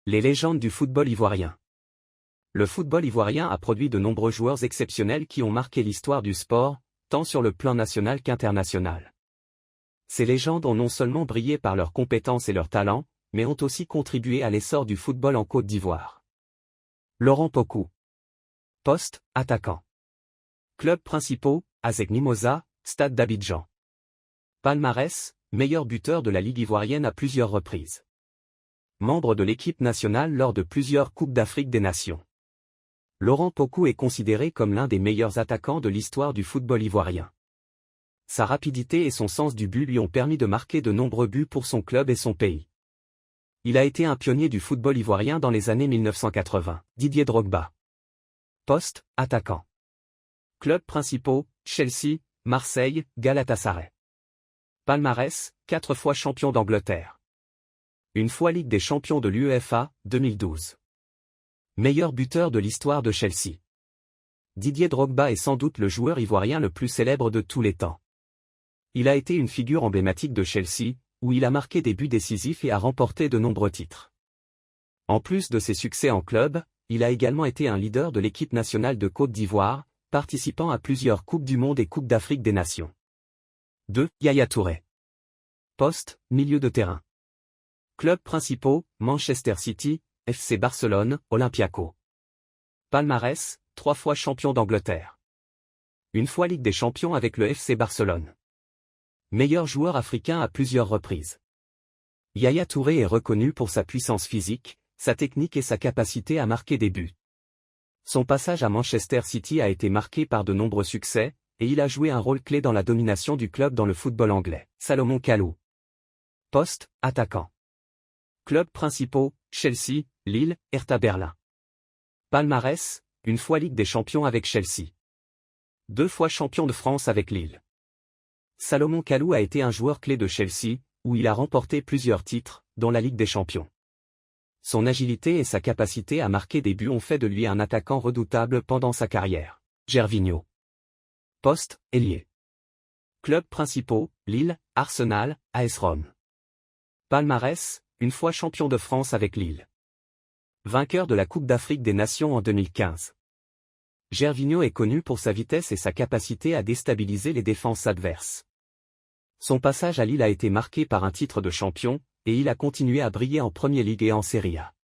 Les légendes du football ivoirien. Le football ivoirien a produit de nombreux joueurs exceptionnels qui ont marqué l'histoire du sport, tant sur le plan national qu'international. Ces légendes ont non seulement brillé par leurs compétences et leur talent, mais ont aussi contribué à l'essor du football en Côte d'Ivoire. Laurent Pokou. Poste, attaquant. Clubs principaux, ASEC Mimosa, Stade d'Abidjan. Palmarès, meilleur buteur de la Ligue ivoirienne à plusieurs reprises. Membre de l'équipe nationale lors de plusieurs Coupes d'Afrique des Nations. Laurent Pokou est considéré comme l'un des meilleurs attaquants de l'histoire du football ivoirien. Sa rapidité et son sens du but lui ont permis de marquer de nombreux buts pour son club et son pays. Il a été un pionnier du football ivoirien dans les années 1980. Didier Drogba. Poste, attaquant. Clubs principaux, Chelsea, Marseille, Galatasaray. Palmarès, 4 fois champion d'Angleterre. Une fois Ligue des champions de l'UEFA, 2012. Meilleur buteur de l'histoire de Chelsea. Didier Drogba est sans doute le joueur ivoirien le plus célèbre de tous les temps. Il a été une figure emblématique de Chelsea, où il a marqué des buts décisifs et a remporté de nombreux titres. En plus de ses succès en club, il a également été un leader de l'équipe nationale de Côte d'Ivoire, participant à plusieurs Coupes du Monde et Coupes d'Afrique des Nations. 2. Yaya Touré. Poste, milieu de terrain. Clubs principaux, Manchester City, FC Barcelone, Olympiakos. Palmarès, 3 fois champion d'Angleterre. Une fois Ligue des champions avec le FC Barcelone. Meilleur joueur africain à plusieurs reprises. Yaya Touré est reconnu pour sa puissance physique, sa technique et sa capacité à marquer des buts. Son passage à Manchester City a été marqué par de nombreux succès, et il a joué un rôle clé dans la domination du club dans le football anglais. Salomon Kalou. Poste, attaquant. Clubs principaux, Chelsea, Lille, Hertha Berlin. Palmarès, une fois Ligue des champions avec Chelsea. 2 fois champion de France avec Lille. Salomon Kalou a été un joueur clé de Chelsea, où il a remporté plusieurs titres, dont la Ligue des champions. Son agilité et sa capacité à marquer des buts ont fait de lui un attaquant redoutable pendant sa carrière. Gervinho. Poste, ailier. Clubs principaux, Lille, Arsenal, AS Rome. Palmarès, une fois champion de France avec Lille. Vainqueur de la Coupe d'Afrique des Nations en 2015. Gervinho est connu pour sa vitesse et sa capacité à déstabiliser les défenses adverses. Son passage à Lille a été marqué par un titre de champion, et il a continué à briller en Premier League et en Serie A.